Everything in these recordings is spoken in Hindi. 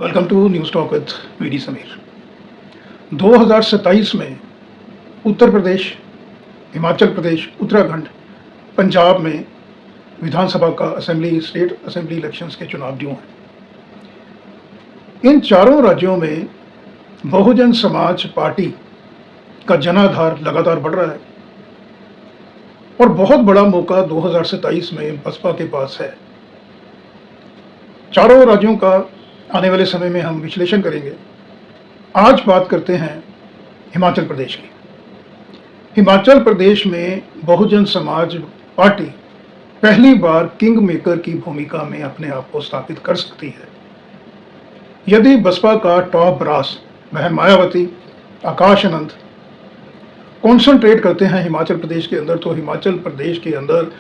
Welcome to news talk with VD Sameer. 2027 में उत्तर प्रदेश, हिमाचल प्रदेश, उत्तराखंड, पंजाब में विधानसभा का स्टेट असेंबली इलेक्शंस के चुनाव ड्यू हैं। इन चारों राज्यों में बहुजन समाज पार्टी का जनाधार लगातार बढ़ रहा है और बहुत बड़ा मौका 2027 में बसपा के पास है। चारों राज्यों का आने वाले समय में हम विश्लेषण करेंगे। आज बात करते हैं हिमाचल प्रदेश की। हिमाचल प्रदेश में बहुजन समाज पार्टी पहली बार किंग मेकर की भूमिका में अपने आप को स्थापित कर सकती है। यदि बसपा का टॉप ब्रास बहन मायावती, आकाश आनंद कॉन्सेंट्रेट करते हैं हिमाचल प्रदेश के अंदर, तो हिमाचल प्रदेश के अंदर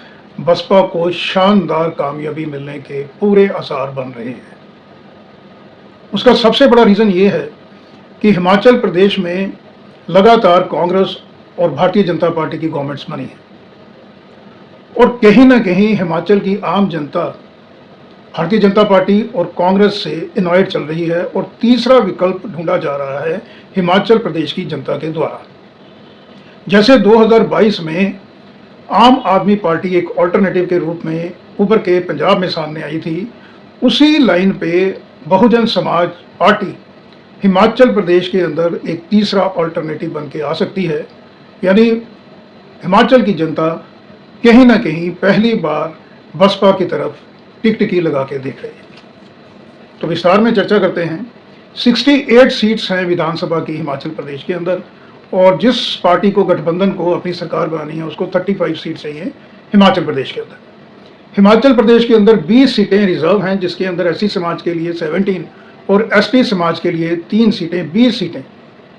बसपा को शानदार कामयाबी मिलने के पूरे आसार बन रहे हैं। उसका सबसे बड़ा रीज़न ये है कि हिमाचल प्रदेश में लगातार कांग्रेस और भारतीय जनता पार्टी की गवर्नमेंट्स बनी है और कहीं ना कहीं हिमाचल की आम जनता भारतीय जनता पार्टी और कांग्रेस से इनवाइट चल रही है और तीसरा विकल्प ढूंढा जा रहा है हिमाचल प्रदेश की जनता के द्वारा। जैसे 2022 में आम आदमी पार्टी एक ऑल्टरनेटिव के रूप में उभर के पंजाब में सामने आई थी, उसी लाइन पे बहुजन समाज पार्टी हिमाचल प्रदेश के अंदर एक तीसरा ऑल्टरनेटिव बन के आ सकती है। यानी हिमाचल की जनता कहीं ना कहीं पहली बार बसपा की तरफ टिकटिकी लगा के देख रही है। तो विस्तार में चर्चा करते हैं। 68 सीट्स हैं विधानसभा की हिमाचल प्रदेश के अंदर और जिस पार्टी को गठबंधन को अपनी सरकार बनानी है उसको 35 सीट चाहिए हिमाचल प्रदेश के अंदर। हिमाचल प्रदेश के अंदर 20 सीटें रिजर्व हैं, जिसके अंदर एससी समाज के लिए 17 और एसटी समाज के लिए 3 सीटें, 20 सीटें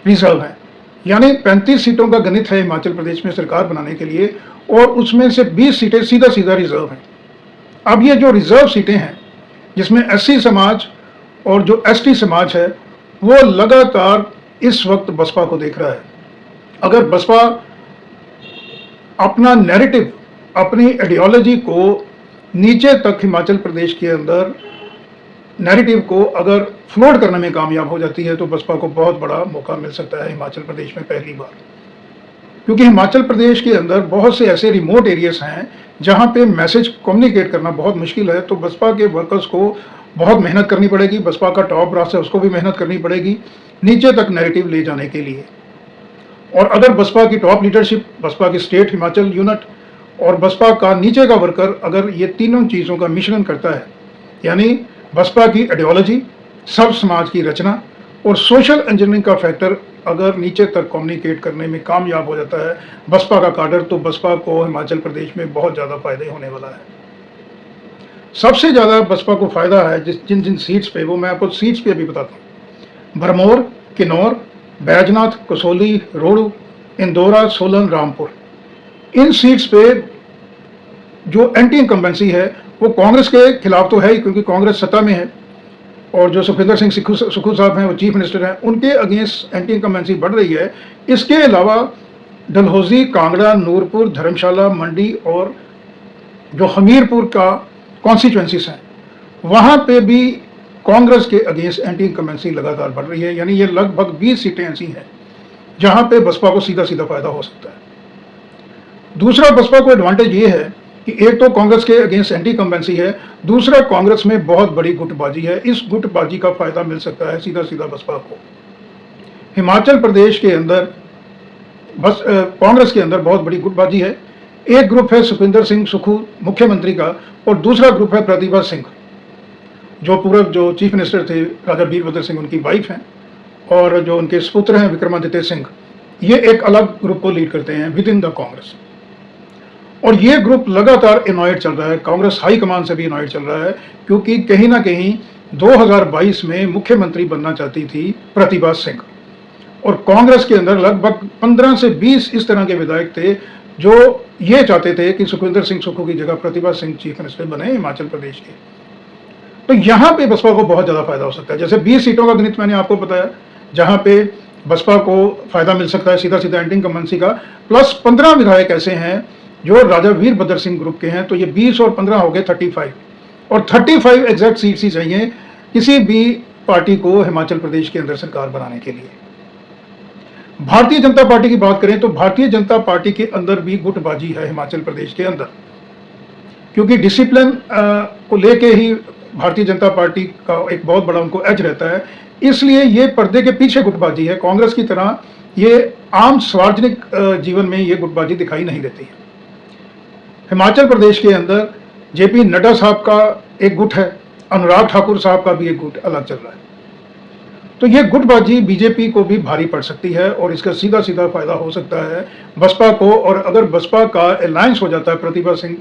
रिजर्व हैं। यानी 35 सीटों का गणित है हिमाचल प्रदेश में सरकार बनाने के लिए और उसमें से 20 सीटें सीधा सीधा रिजर्व हैं। अब ये जो रिजर्व सीटें हैं जिसमें एससी समाज और जो एसटी समाज है वो लगातार इस वक्त बसपा को देख रहा है। अगर बसपा अपना नैरेटिव, अपनी आइडियोलॉजी को नीचे तक हिमाचल प्रदेश के अंदर नैरेटिव को अगर फ्लोट करने में कामयाब हो जाती है तो बसपा को बहुत बड़ा मौका मिल सकता है हिमाचल प्रदेश में पहली बार। क्योंकि हिमाचल प्रदेश के अंदर बहुत से ऐसे रिमोट एरियाज हैं जहां पे मैसेज कम्युनिकेट करना बहुत मुश्किल है, तो बसपा के वर्कर्स को बहुत मेहनत करनी पड़ेगी। बसपा का टॉप ब्रास है उसको भी मेहनत करनी पड़ेगी नीचे तक नैरेटिव ले जाने के लिए। और अगर बसपा की टॉप लीडरशिप, बसपा की स्टेट हिमाचल यूनिट और बसपा का नीचे का वर्कर अगर ये तीनों चीज़ों का मिश्रण करता है, यानी बसपा की आइडियोलॉजी, सब समाज की रचना और सोशल इंजीनियरिंग का फैक्टर अगर नीचे तक कम्युनिकेट करने में कामयाब हो जाता है बसपा का काडर, तो बसपा को हिमाचल प्रदेश में बहुत ज़्यादा फायदे होने वाला है। सबसे ज़्यादा बसपा को फायदा है जिन जिन सीट्स पे, वो मैं आपको सीट्स पे भी बताता हूँ। भरमौर, किन्नौर, बैजनाथ, कसौली, रोहडू, इंदौरा, सोलन, रामपुर, इन सीट्स पे जो एंटी इनकम्बेंसी है वो कांग्रेस के खिलाफ तो है ही, क्योंकि कांग्रेस सत्ता में है और जो सुखविंदर सिंह सुक्खू साहब हैं वो चीफ मिनिस्टर हैं, उनके अगेंस्ट एंटी इनकम्बेंसी बढ़ रही है। इसके अलावा डलहौजी, कांगड़ा, नूरपुर, धर्मशाला, मंडी और जो हमीरपुर का कॉन्स्टिट्यूंसीज हैं वहाँ पे भी कांग्रेस के अगेंस्ट एंटी इनकम्बेंसी लगातार बढ़ रही है। यानी ये लगभग 20 सीटें ऐसी हैं जहाँ पे बसपा को सीधा सीधा फायदा हो सकता है। दूसरा बसपा को एडवांटेज ये है कि एक तो कांग्रेस के अगेंस्ट एंटी इनकम्बेंसी है, दूसरा कांग्रेस में बहुत बड़ी गुटबाजी है। इस गुटबाजी का फायदा मिल सकता है सीधा सीधा बसपा को। हिमाचल प्रदेश के अंदर कांग्रेस के अंदर बहुत बड़ी गुटबाजी है। एक ग्रुप है सुखविंदर सिंह सुक्खू मुख्यमंत्री का और दूसरा ग्रुप है प्रतिभा सिंह जो चीफ मिनिस्टर थे, राजा वीरभद्र सिंह उनकी वाइफ हैं और जो उनके सुपुत्र हैं विक्रमादित्य सिंह, ये एक अलग ग्रुप को लीड करते हैं विद इन द कांग्रेस। और ये ग्रुप लगातार इनवाइट चल रहा है, कांग्रेस हाई कमान से भी इनवाइट चल रहा है, क्योंकि कहीं ना कहीं 2022 में मुख्यमंत्री बनना चाहती थी प्रतिभा सिंह और कांग्रेस के अंदर लगभग 15 से 20 इस तरह के विधायक थे जो ये चाहते थे कि सुखविंदर सिंह सुक्खू की जगह प्रतिभा सिंह चीफ मिनिस्टर बने हिमाचल प्रदेश के। तो यहाँ पे बसपा को बहुत ज़्यादा फायदा हो सकता है। जैसे 20 सीटों का गणित मैंने आपको बताया जहाँ पे बसपा को फायदा मिल सकता है सीधा सीधा एंटी इनकम्बेंसी का, प्लस 15 विधायक ऐसे हैं जो राजा वीरभद्र सिंह ग्रुप के हैं, तो ये 20 और 15 हो गए 35 और 35 एग्जैक्ट सीट्स ही चाहिए किसी भी पार्टी को हिमाचल प्रदेश के अंदर सरकार बनाने के लिए। भारतीय जनता पार्टी की बात करें तो भारतीय जनता पार्टी के अंदर भी गुटबाजी है हिमाचल प्रदेश के अंदर, क्योंकि डिसिप्लिन को लेके ही भारतीय जनता पार्टी का एक बहुत बड़ा उनको एज रहता है, इसलिए ये पर्दे के पीछे गुटबाजी है। कांग्रेस की तरह ये आम सार्वजनिक जीवन में ये गुटबाजी दिखाई नहीं देती है। हिमाचल प्रदेश के अंदर जेपी नड्डा साहब का एक गुट है, अनुराग ठाकुर साहब का भी एक गुट अलग चल रहा है। तो ये गुटबाजी बीजेपी को भी भारी पड़ सकती है और इसका सीधा सीधा फायदा हो सकता है बसपा को। और अगर बसपा का अलायंस हो जाता है प्रतिभा सिंह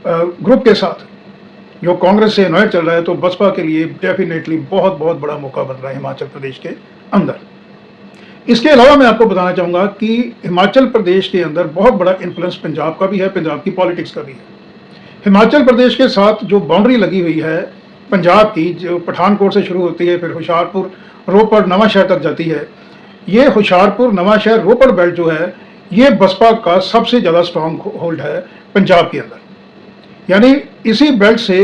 ग्रुप के साथ, जो कांग्रेस से अनॉयड चल रहा है, तो बसपा के लिए डेफिनेटली बहुत बहुत बड़ा मौका बन रहा है हिमाचल प्रदेश के अंदर। इसके अलावा मैं आपको बताना चाहूँगा कि हिमाचल प्रदेश के अंदर बहुत बड़ा इन्फ्लुएंस पंजाब का भी है, पंजाब की पॉलिटिक्स का भी है। हिमाचल प्रदेश के साथ जो बाउंड्री लगी हुई है पंजाब की, जो पठानकोट से शुरू होती है, फिर होशियारपुर, रोपड़, नवांशहर तक जाती है, ये होशियारपुर, नवांशहर, रोपड़ बेल्ट जो है, ये बसपा का सबसे ज़्यादा स्ट्रॉन्ग होल्ड है पंजाब के अंदर। यानी इसी बेल्ट से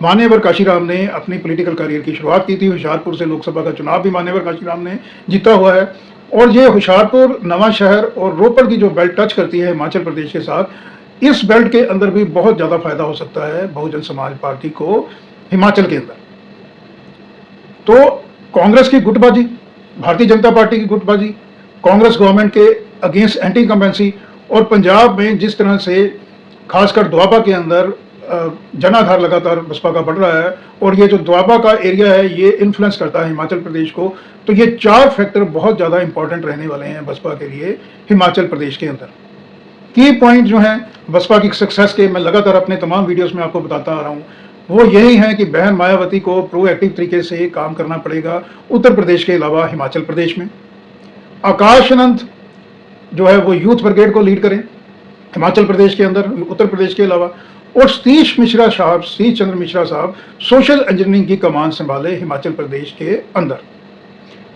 मान्यवर काशीराम ने अपनी पॉलिटिकल करियर की शुरुआत की थी। होशियारपुर से लोकसभा का चुनाव भी मान्यवर काशीराम ने जीता हुआ है। और ये होशियारपुर, नवांशहर और रोपड़ की जो बेल्ट टच करती है हिमाचल प्रदेश के साथ, इस बेल्ट के अंदर भी बहुत ज़्यादा फायदा हो सकता है बहुजन समाज पार्टी को हिमाचल के अंदर। तो कांग्रेस की गुटबाजी, भारतीय जनता पार्टी की गुटबाजी, कांग्रेस गवर्नमेंट के अगेंस्ट एंटी इनकम्बेंसी, और पंजाब में जिस तरह से खासकर दोआबा के अंदर जनाधार लगातार बसपा का बढ़ रहा है, और ये जो दोआबा का एरिया है ये इन्फ्लुएंस करता है हिमाचल प्रदेश को। तो ये चार फैक्टर बहुत ज़्यादा इंपॉर्टेंट रहने वाले हैं बसपा के लिए हिमाचल प्रदेश के अंदर। की पॉइंट जो हैं बसपा की सक्सेस के, मैं लगातार अपने तमाम वीडियोस में आपको बताता आ रहा हूँ, वो यही है कि बहन मायावती को प्रोएक्टिव तरीके से काम करना पड़ेगा उत्तर प्रदेश के अलावा हिमाचल प्रदेश में। आकाश आनंद जो है वो यूथ ब्रिगेड को लीड करें हिमाचल प्रदेश के अंदर, उत्तर प्रदेश के अलावा। और सतीश चंद्र मिश्रा साहब सोशल इंजीनियरिंग की कमान संभाले हिमाचल प्रदेश के अंदर।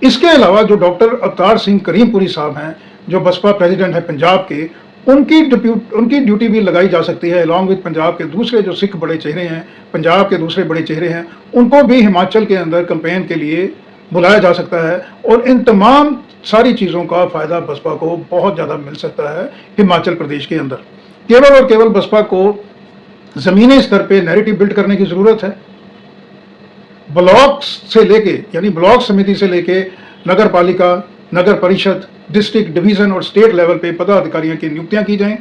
इसके अलावा जो डॉक्टर अवतार सिंह करीमपुरी साहब हैं, जो बसपा प्रेसिडेंट है पंजाब के, उनकी ड्यूटी भी लगाई जा सकती है, अलॉन्ग विद पंजाब के दूसरे जो सिख बड़े चेहरे हैं, पंजाब के दूसरे बड़े चेहरे हैं, उनको भी हिमाचल के अंदर कैंपेन के लिए बुलाया जा सकता है। और इन तमाम सारी चीज़ों का फ़ायदा बसपा को बहुत ज़्यादा मिल सकता है हिमाचल प्रदेश के अंदर। केवल और केवल बसपा को ज़मीनी स्तर पे नैरेटिव बिल्ड करने की ज़रूरत है। ब्लॉक से लेके, यानी ब्लॉक समिति से लेके नगर पालिका, नगर परिषद, डिस्ट्रिक्ट, डिवीज़न और स्टेट लेवल पे पदाधिकारियों की नियुक्तियां की जाएं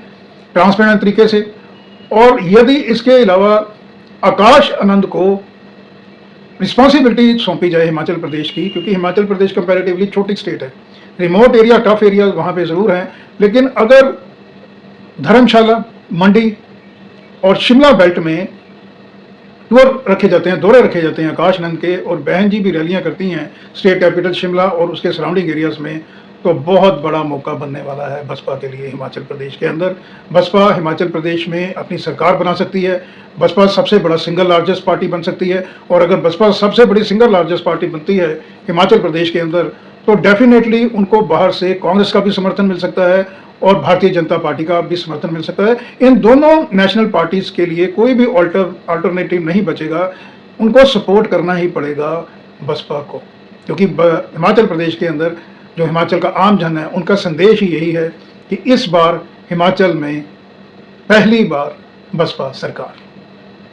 ट्रांसपेरेंट तरीके से। और यदि इसके अलावा आकाश आनंद को रिस्पॉन्सिबिलिटी सौंपी जाए हिमाचल प्रदेश की, क्योंकि हिमाचल प्रदेश कंपैरेटिवली छोटी स्टेट है, रिमोट एरिया, टफ एरिया वहाँ पे ज़रूर हैं, लेकिन अगर धर्मशाला, मंडी और शिमला बेल्ट में दौरे रखे जाते हैं आकाश आनंद के, और बहन जी भी रैलियां करती हैं स्टेट कैपिटल शिमला और उसके सराउंडिंग एरियाज़ में, तो बहुत बड़ा मौका बनने वाला है बसपा के लिए हिमाचल प्रदेश के अंदर। बसपा हिमाचल प्रदेश में अपनी सरकार बना सकती है, बसपा सबसे बड़ा सिंगल लार्जेस्ट पार्टी बन सकती है। और अगर बसपा सबसे बड़ी सिंगल लार्जेस्ट पार्टी बनती है हिमाचल प्रदेश के अंदर, तो डेफिनेटली उनको बाहर से कांग्रेस का भी समर्थन मिल सकता है और भारतीय जनता पार्टी का भी समर्थन मिल सकता है। इन दोनों नेशनल पार्टीज़ के लिए कोई भी अल्टरनेटिव नहीं बचेगा, उनको सपोर्ट करना ही पड़ेगा बसपा को, क्योंकि हिमाचल प्रदेश के अंदर जो हिमाचल का आम जन है उनका संदेश ही यही है कि इस बार हिमाचल में पहली बार बसपा सरकार।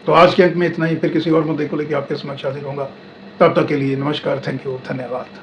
तो आज के अंक में इतना ही, फिर किसी और मुद्दे को लेकर आपके समक्ष हाजिर होगा। तब तक के लिए नमस्कार, थैंक यू, धन्यवाद।